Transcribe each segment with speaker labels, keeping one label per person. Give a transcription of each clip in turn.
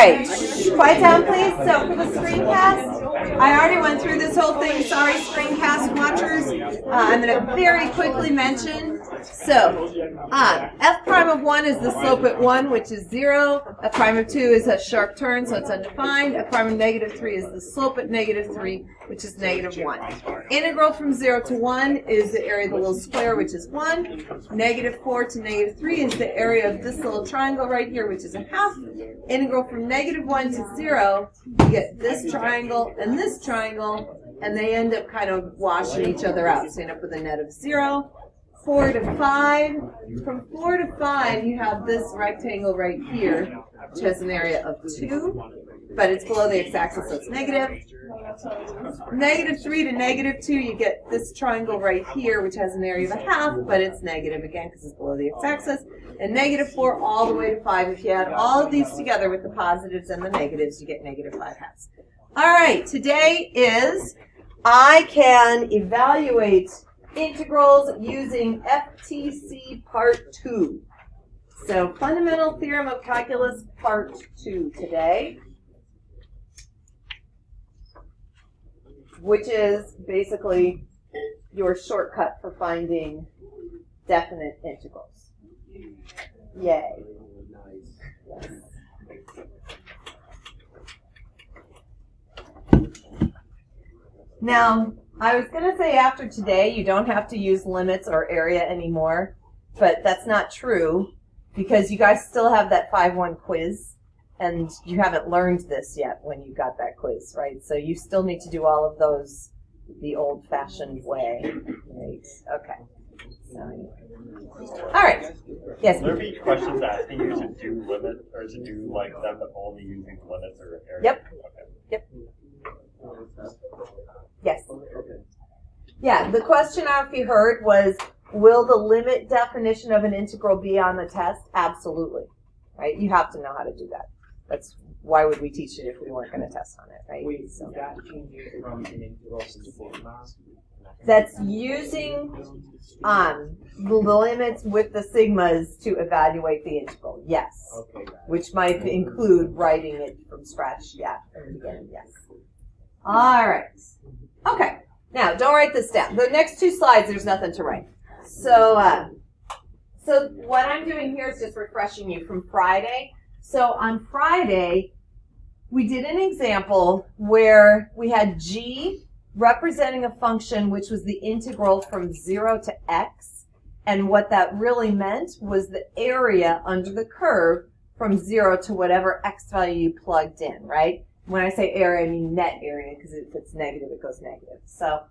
Speaker 1: right, quiet down please. So for the screencast, I already went through this whole thing. Sorry, screencast watchers. I'm going to very quickly mention. So f prime of 1 is the slope at 1, which is 0. F prime of 2 is a sharp turn, so it's undefined. F prime of negative 3 is the slope at negative 3, which is negative 1. Integral from 0 to 1 is the area of the little square, which is 1. Negative 4 to negative 3 is the area of this little triangle right here, which is a half. Integral from negative 1 to 0, you get this triangle, and they end up kind of washing each other out. So you end up with a net of 0. 4 to 5. From 4 to 5, you have this rectangle right here, which has an area of 2, but it's below the x-axis, so it's negative. Negative 3 to negative 2, you get this triangle right here, which has an area of a half, but it's negative again because it's below the x-axis. And negative 4 all the way to 5. If you add all of these together with the positives and the negatives, you get negative 5 halves. All right, today is I can evaluate integrals using FTC Part 2. So Fundamental Theorem of Calculus Part 2 today, which is basically your shortcut for finding definite integrals. Yay. Yes. Now, I was going to say after today you don't have to use limits or area anymore, but that's not true because you guys still have that 5-1 quiz, and you haven't learned this yet when you got that quiz, right? So you still need to do all of those the old-fashioned way, right? Okay. So anyway. All right. Yes.
Speaker 2: Will there be questions asking you to do limit or to do like them, but only using limits or area?
Speaker 1: Yep.
Speaker 2: Okay.
Speaker 1: Yep. Yes. Yeah, the question, I don't know if you heard, was, will the limit definition of an integral be on the test? Absolutely. Right? You have to know how to do that. That's why would we teach it if we weren't going to test on it, right? So
Speaker 3: that changes from an integral to sigma.
Speaker 1: that's using the limits with the sigmas to evaluate the integral. Yes.
Speaker 3: Okay.
Speaker 1: Which might include writing it from scratch. Yeah. From the beginning. Yes. All right. Okay. Now, don't write this down. The next 2 slides, there's nothing to write. So, so what I'm doing here is just refreshing you from Friday. So on Friday, we did an example where we had g representing a function which was the integral from 0 to x. And what that really meant was the area under the curve from 0 to whatever x value you plugged in, right? When I say area, I mean net area, because if it's negative, it goes negative. So,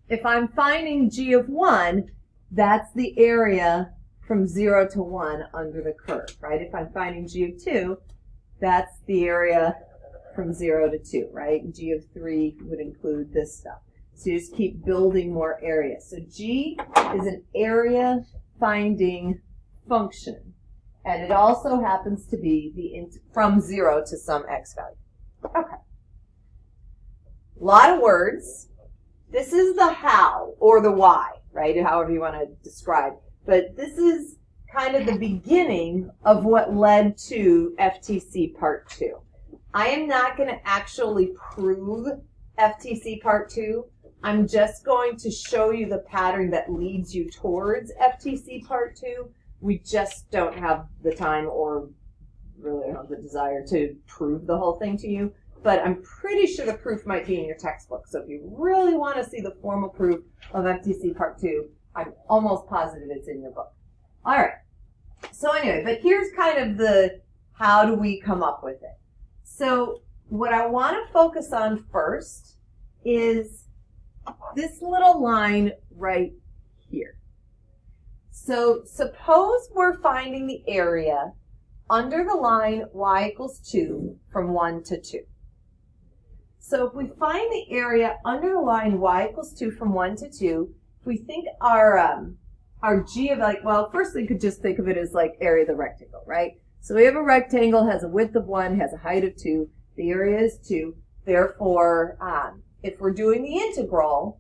Speaker 1: if I'm finding g of 1, that's the area from 0 to 1 under the curve, right? If I'm finding g of 2, that's the area from 0 to 2, right? G of 3 would include this stuff. So you just keep building more area. So g is an area finding function. And it also happens to be from 0 to some x value. Okay. A lot of words. This is the how or the why, right? However you want to describe. But this is kind of the beginning of what led to FTC Part 2. I am not going to actually prove FTC Part 2. I'm just going to show you the pattern that leads you towards FTC Part 2. We just don't have the time or really don't have the desire to prove the whole thing to you. But I'm pretty sure the proof might be in your textbook. So if you really want to see the formal proof of FTC Part 2, I'm almost positive it's in your book. All right. So anyway, but here's kind of the how do we come up with it. So what I want to focus on first is this little line right here. So suppose we're finding the area under the line y equals 2 from 1 to 2. So if we find the area under the line y equals 2 from 1 to 2, if we think our g of well, first we could just think of it as like area of the rectangle, right? So we have a rectangle, has a width of 1, has a height of 2. The area is 2. Therefore, if we're doing the integral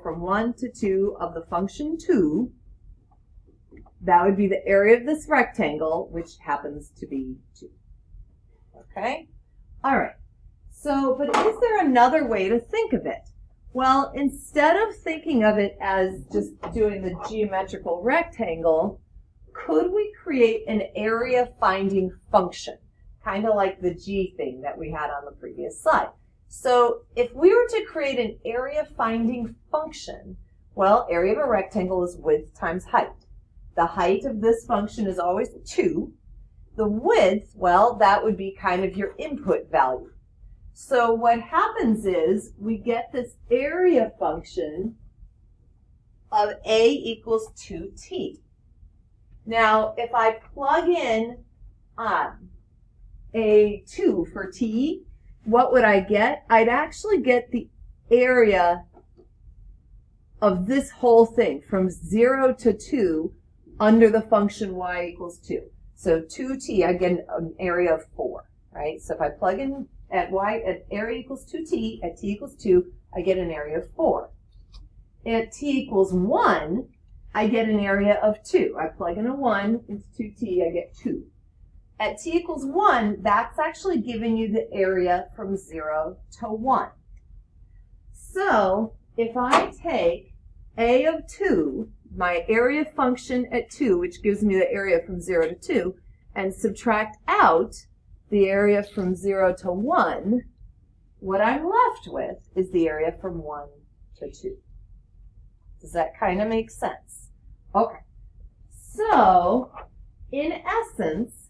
Speaker 1: from 1 to 2 of the function 2, that would be the area of this rectangle, which happens to be 2. Okay? All right. So, but is there another way to think of it? Well, instead of thinking of it as just doing the geometrical rectangle, could we create an area finding function? Kind of like the G thing that we had on the previous slide. So if we were to create an area finding function, well, area of a rectangle is width times height. The height of this function is always 2. The width, well, that would be kind of your input value. So what happens is we get this area function of A equals 2t. Now, if I plug in a 2 for t, what would I get? I'd actually get the area of this whole thing from 0 to 2 under the function y equals 2. So 2t, I get an area of 4, right? So if I plug in at area equals 2t, at t equals 2, I get an area of 4. At t equals 1, I get an area of 2. I plug in a 1 into 2t, I get 2. At t equals 1, that's actually giving you the area from 0 to 1. So if I take a of 2, my area function at 2, which gives me the area from 0 to 2, and subtract out the area from 0 to 1, what I'm left with is the area from 1 to 2. Does that kind of make sense? Okay. So, in essence,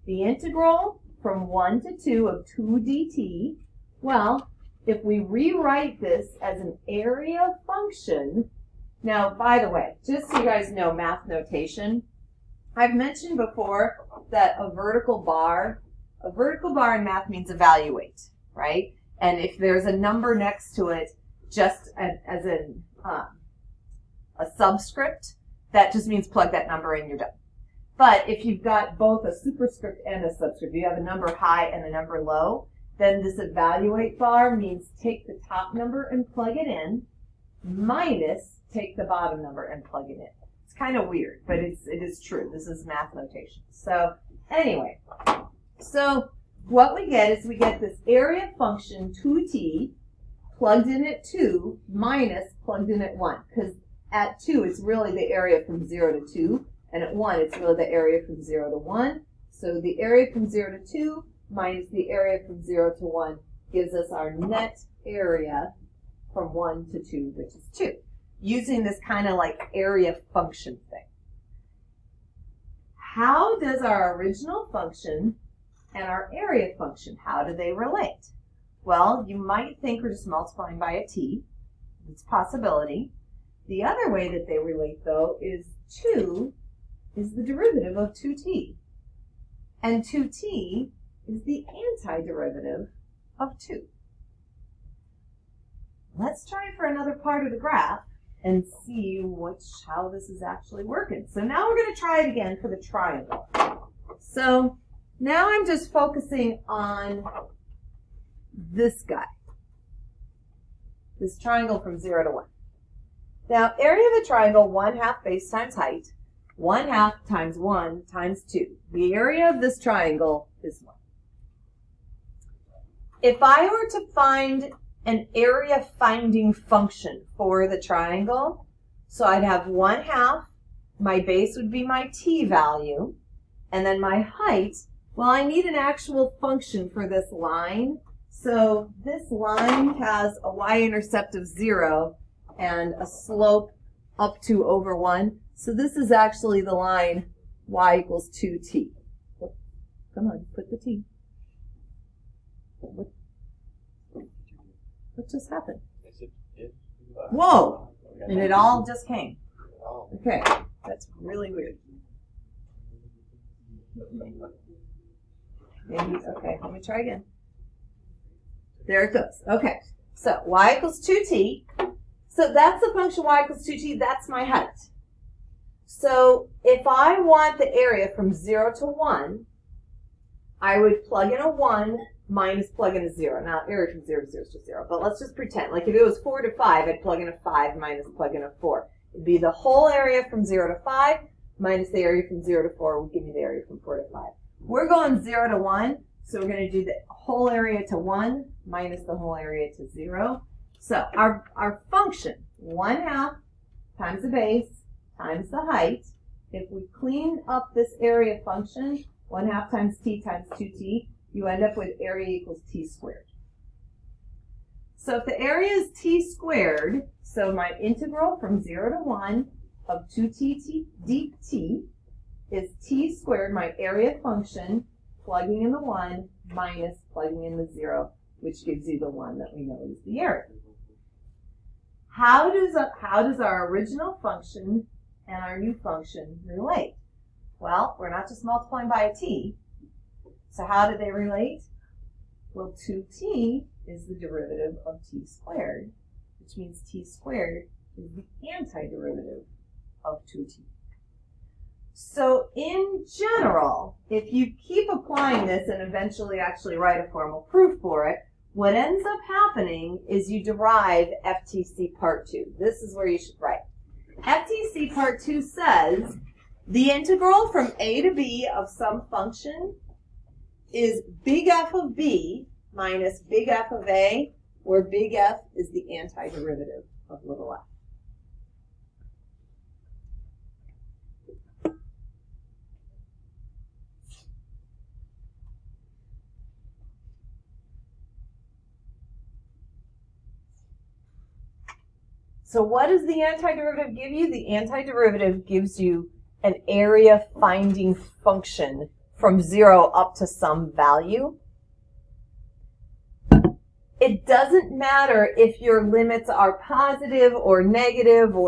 Speaker 1: the integral from 1 to 2 of 2 dt, well, if we rewrite this as an area function, now, by the way, just so you guys know math notation, I've mentioned before that a vertical bar in math means evaluate, right? And if there's a number next to it, just as a subscript, that just means plug that number in, you're done. But if you've got both a superscript and a subscript, you have a number high and a number low, then this evaluate bar means take the top number and plug it in, minus take the bottom number and plug it in. It's kind of weird, but it is true. This is math notation. So anyway, so what we get is we get this area function 2t plugged in at 2 minus plugged in at 1. Because at 2, it's really the area from 0 to 2. And at 1, it's really the area from 0 to 1. So the area from 0 to 2 minus the area from 0 to 1 gives us our net area from 1 to 2, which is 2. Using this kind of like area function thing. How does our original function and our area function, how do they relate? Well, you might think we're just multiplying by a t. It's a possibility. The other way that they relate, though, is 2 is the derivative of 2t. And 2t is the antiderivative of 2. Let's try for another part of the graph and see how this is actually working. So now we're going to try it again for the triangle. So now I'm just focusing on this guy, this triangle from 0 to 1. Now, area of a triangle, 1/2 base times height, 1/2 times 1 times 2. The area of this triangle is 1. If I were to find an area finding function for the triangle, so I'd have 1/2, my base would be my t value, and then my height, well, I need an actual function for this line. So this line has a y-intercept of 0 and a slope up to over 1. So this is actually the line y equals 2t. Come on, put the t. What just happened? Whoa! And it all just came. Okay, that's really weird. Maybe, okay, let me try again. There it goes. Okay, so y equals 2t. So that's the function y equals 2t. That's my height. So if I want the area from 0 to 1, I would plug in a 1 minus plug in a 0. Now, area from 0 to 0 is just 0. But let's just pretend. Like if it was 4 to 5, I'd plug in a 5 minus plug in a 4. It'd be the whole area from 0 to 5 minus the area from 0 to 4 would give me the area from 4 to 5. We're going 0 to 1, so we're going to do the whole area to 1 minus the whole area to 0. So our function, 1/2 times the base times the height. If we clean up this area function, 1/2 times t times 2t, you end up with area equals t squared. So if the area is t squared, so my integral from 0 to 1 of 2t dt is t squared, my area function, plugging in the 1 minus plugging in the 0, which gives you the 1 that we know is the area. How does our original function and our new function relate? Well, we're not just multiplying by a t. So how do they relate? Well, 2t is the derivative of t squared, which means t squared is the antiderivative of 2t. So in general, if you keep applying this and eventually actually write a formal proof for it, what ends up happening is you derive FTC Part 2. This is where you should write. FTC Part 2 says the integral from a to b of some function is big F of b minus big F of a, where big F is the antiderivative of little f. So what does the antiderivative give you? The antiderivative gives you an area finding function from 0 up to some value. It doesn't matter if your limits are positive or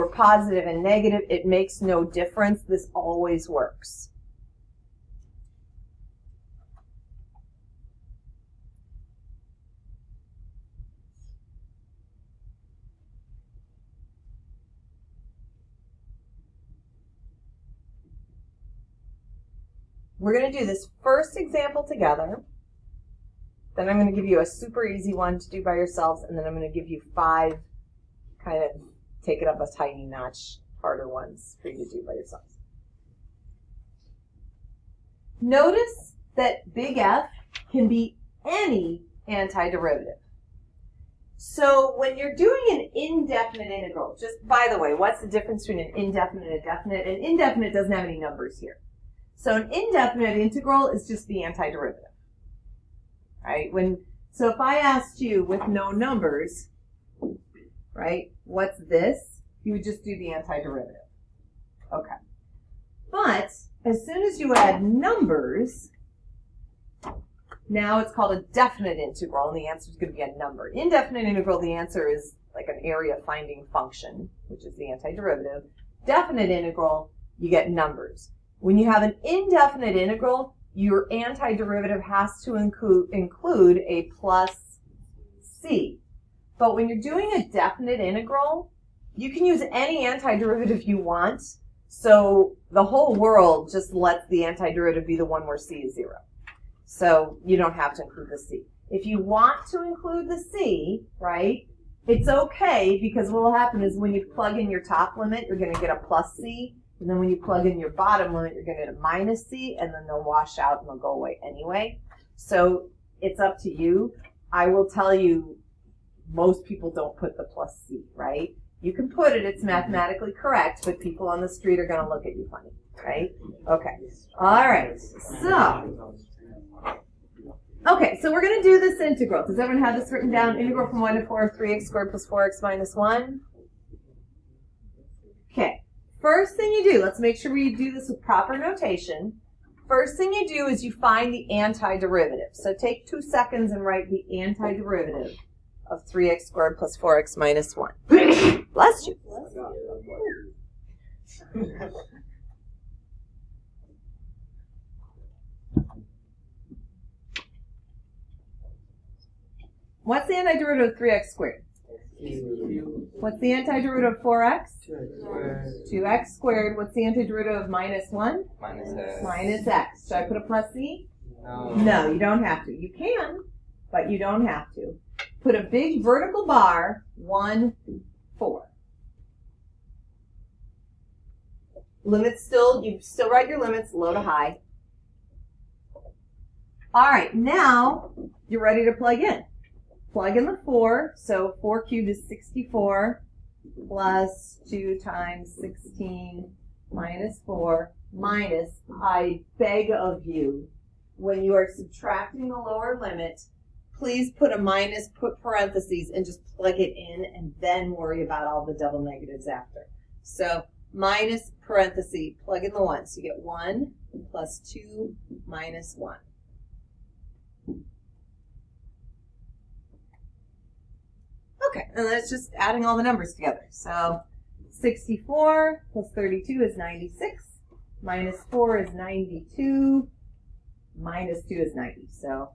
Speaker 1: positive and negative. It makes no difference. This always works. We're going to do this first example together. Then I'm going to give you a super easy one to do by yourselves, and then I'm going to give you 5 kind of take it up a tiny notch harder ones for you to do by yourselves. Notice that big F can be any antiderivative. So when you're doing an indefinite integral, just by the way, what's the difference between an indefinite and a definite? An indefinite doesn't have any numbers here. So an indefinite integral is just the antiderivative, right? So if I asked you with no numbers, right, what's this? You would just do the antiderivative. Okay. But as soon as you add numbers, now it's called a definite integral, and the answer is going to be a number. Indefinite integral, the answer is like an area finding function, which is the antiderivative. Definite integral, you get numbers. When you have an indefinite integral, your antiderivative has to include a plus c. But when you're doing a definite integral, you can use any antiderivative you want. So the whole world just lets the antiderivative be the one where c is 0. So you don't have to include the c. If you want to include the c, right, it's okay, because what will happen is when you plug in your top limit, you're going to get a plus c. And then when you plug in your bottom limit, you're going to get a minus c, and then they'll wash out and they'll go away anyway. So it's up to you. I will tell you, most people don't put the plus c, right? You can put it, it's mathematically correct, but people on the street are going to look at you funny, right? Okay. All right. So we're going to do this integral. Does everyone have this written down? Integral from 1 to 4 of 3x squared plus 4x minus 1. Okay. First thing you do, let's make sure we do this with proper notation. First thing you do is you find the antiderivative. So take 2 seconds and write the antiderivative of 3x squared plus 4x minus 1. Bless you. What's the antiderivative of 3x squared? What's the antiderivative of 4x? 2x squared. What's the antiderivative of minus 1?
Speaker 3: Minus x.
Speaker 1: Minus x. Should I put a plus c?
Speaker 3: No.
Speaker 1: No, you don't have to. You can, but you don't have to. Put a big vertical bar, 1, 4. Limits still, you still write your limits low to high. All right, now you're ready to plug in. Plug in the 4, so 4 cubed is 64 plus 2 times 16 minus 4 minus, I beg of you, when you are subtracting the lower limit, please put a minus, put parentheses, and just plug it in and then worry about all the double negatives after. So minus parenthesis, plug in the 1. So you get 1 plus 2 minus 1. Okay, and then it's just adding all the numbers together. So 64 plus 32 is 96. Minus 4 is 92. Minus 2 is 90. So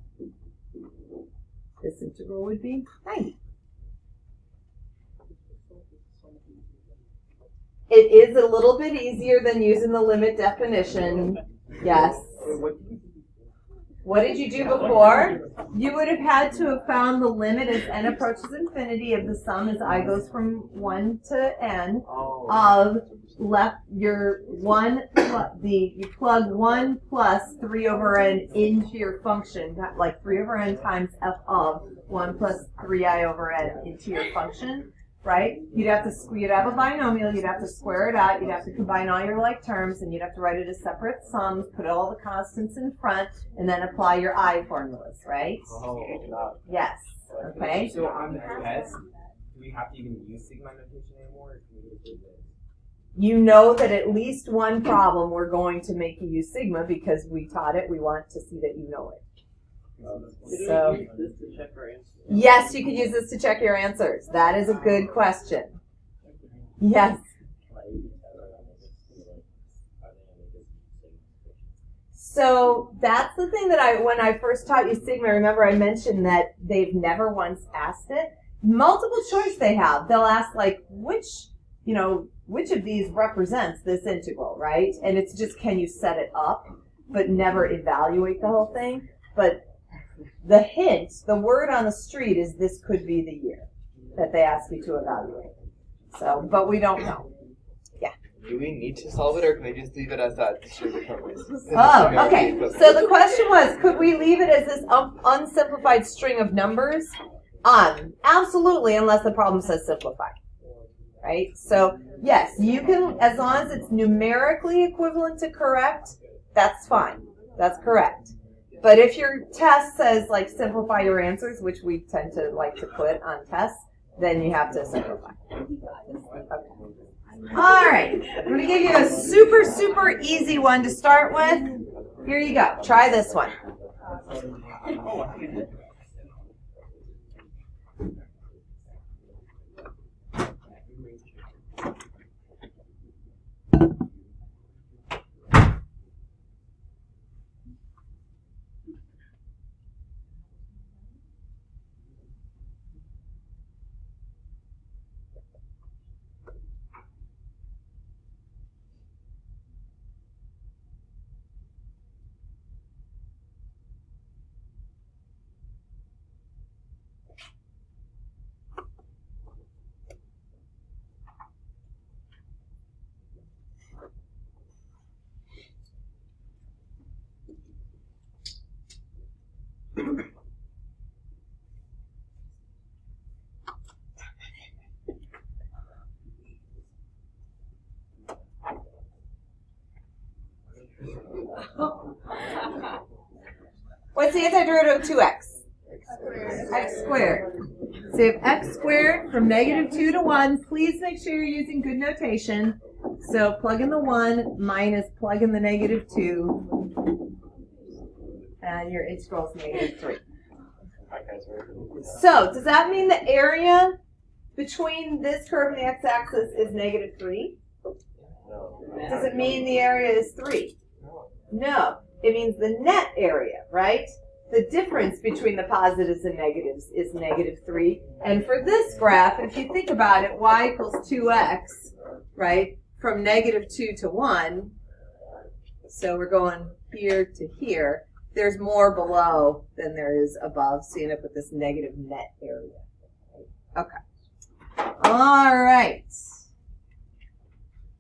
Speaker 1: this integral would be 90. It is a little bit easier than using the limit definition. Yes. What did you do before? You would have had to have found the limit as n approaches infinity of the sum as I goes from 1 to n of left your 1, you plug 1 plus 3 over n into your function, like 3 over n times f of 1 plus 3i over n into your function. Right? You'd have a binomial, you'd have to square it out, you'd have to combine all your like terms, and you'd have to write it as separate sums, put all the constants in front, and then apply your I formulas, right?
Speaker 3: Oh.
Speaker 1: Yes. Okay?
Speaker 3: So on the test, do we have to even use sigma notation anymore, or can we just do this?
Speaker 1: You know that at least one problem we're going to make you use sigma because we taught it, we want to see that you know it. So,
Speaker 4: use this to check our answers?
Speaker 1: yes, you could use this to check your answers. That is a good question. Yes. So that's the thing that when I first taught you sigma, remember I mentioned that they've never once asked it. Multiple choice they have. They'll ask like, which of these represents this integral, right? And it's just, can you set it up, but never evaluate the whole thing. But the hint, the word on the street is this could be the year that they ask you to evaluate. So, but we don't know. Yeah.
Speaker 5: Do we need to solve it, or can we just leave it as that?
Speaker 1: Oh, okay. So the question was, could we leave it as this unsimplified string of numbers? Absolutely, unless the problem says simplify. Right? So, yes, you can, as long as it's numerically equivalent to correct, that's fine. That's correct. But if your test says, like, simplify your answers, which we tend to like to put on tests, then you have to simplify. Okay. All right. I'm going to give you a super, super easy one to start with. Here you go. Try this one. What's the antiderivative of 2x? X squared. So you have x squared from -2 to 1. Please make sure you're using good notation. So plug in the 1 minus plug in the -2. And your integral is -3. So does that mean the area between this curve and the x-axis is -3?
Speaker 2: No.
Speaker 1: Does it mean the area is 3? No. It means the net area, right? The difference between the positives and negatives is -3. And for this graph, if you think about it, y equals 2x, right? From -2 to 1. So we're going here to here. There's more below than there is above. So you end up with this negative net area. Okay. All right.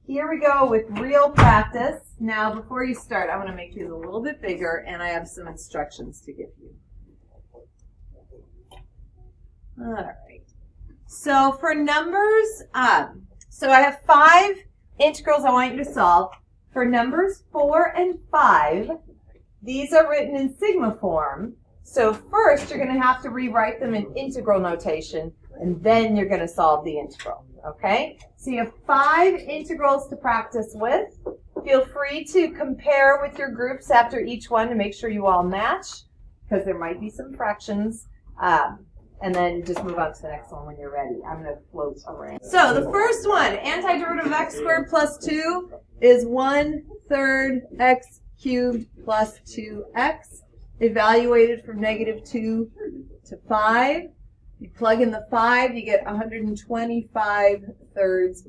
Speaker 1: here we go with real practice. Now, before you start, I want to make these a little bit bigger, and I have some instructions to give you. All right. So for numbers, so I have 5 integrals I want you to solve. For numbers 4 and 5, these are written in sigma form. So first, you're going to have to rewrite them in integral notation, and then you're going to solve the integral. Okay? So you have 5 integrals to practice with. Feel free to compare with your groups after each one to make sure you all match, because there might be some fractions. And then just move on to the next one when you're ready. I'm going to float around. So the first one, antiderivative of x squared plus 2 is 1/3 x cubed plus 2x, evaluated from -2 to 5. You plug in the 5, you get 125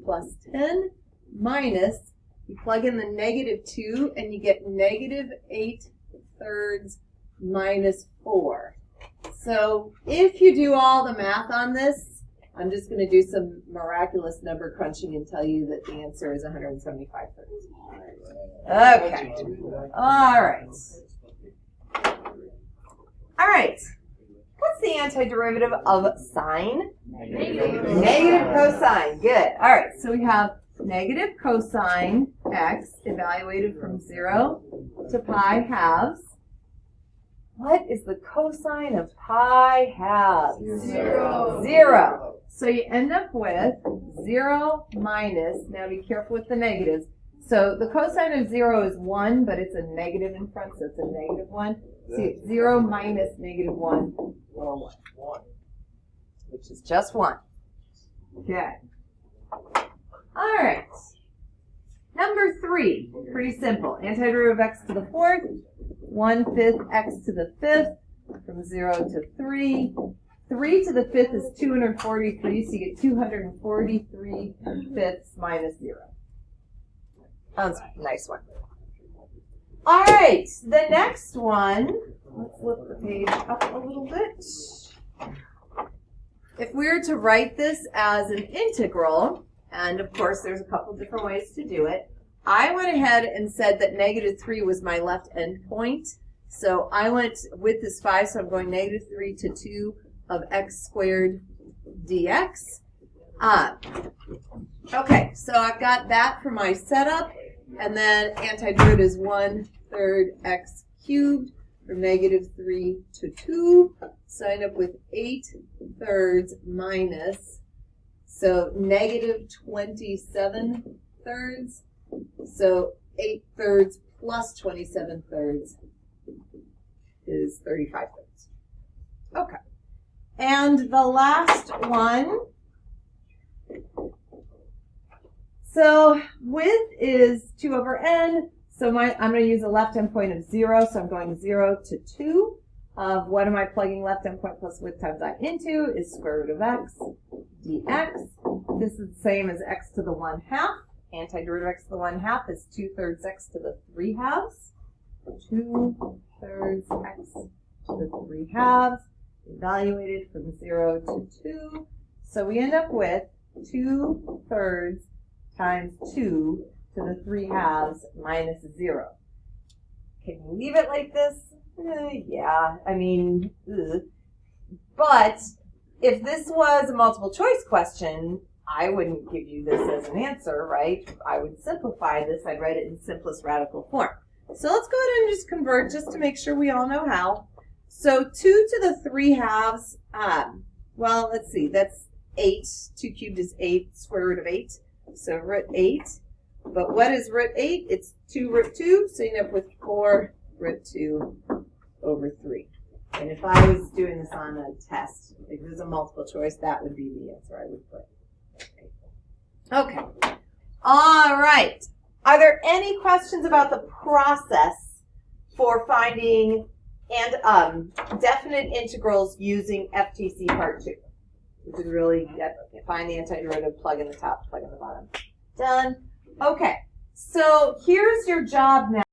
Speaker 1: plus 10, minus, you plug in the -2, and you get -8 minus 4. So if you do all the math on this, I'm just going to do some miraculous number crunching and tell you that the answer is 175 thirds. Okay. All right. All right. What's the antiderivative of sine? Negative cosine. Good. All right. So we have negative cosine x evaluated from 0 to pi halves. What is the cosine of pi halves?
Speaker 4: 0.
Speaker 1: 0. So you end up with 0 minus, now be careful with the negatives. So the cosine of 0 is 1, but it's a negative in front, so it's a -1. So 0 minus -1 or 1, which is just 1. Okay. All right. Number 3, pretty simple. Antiderivative of x to the 4th, 1/5 x to the 5th, from 0 to 3. 3 to the 5th is 243, so you get 243 fifths minus 0. That's a nice one. All right, the next one, let's lift the page up a little bit. If we were to write this as an integral, and of course there's a couple different ways to do it, I went ahead and said that -3 was my left endpoint. So I went with this 5, so I'm going -3 to 2 of x squared dx. Okay, so I've got that for my setup. And then antiderivative is 1/3 x cubed from -3 to 2. So I end up with 8/3 minus, so -27 thirds. So 8/3 plus 27 thirds is 35 thirds. Okay. And the last one. So width is 2 over n. So I'm going to use a left endpoint of 0. So I'm going 0 to 2. What am I plugging left endpoint plus width times I into is square root of x dx. This is the same as x to the 1/2. Antiderivative of x to the 1/2 is 2/3 x to the 3/2. 2/3 x to the 3/2, evaluated from 0 to 2. So we end up with 2/3 times 2 to the 3/2 minus 0. Can you leave it like this? Yeah, I mean, but if this was a multiple choice question, I wouldn't give you this as an answer, right? I would simplify this. I'd write it in simplest radical form. So let's go ahead and just convert just to make sure we all know how. So 2 to the 3/2, well, let's see, that's 8. 2 cubed is 8, square root of 8. So root 8. But what is root 8? It's 2 root 2, so you end up with 4 root 2 over 3. And if I was doing this on a test, if it was a multiple choice, that would be the answer I would put. Okay. All right. Are there any questions about the process for finding and definite integrals using FTC Part 2? Which is really find the antiderivative, plug in the top, plug in the bottom. Done. Okay. So here's your job now.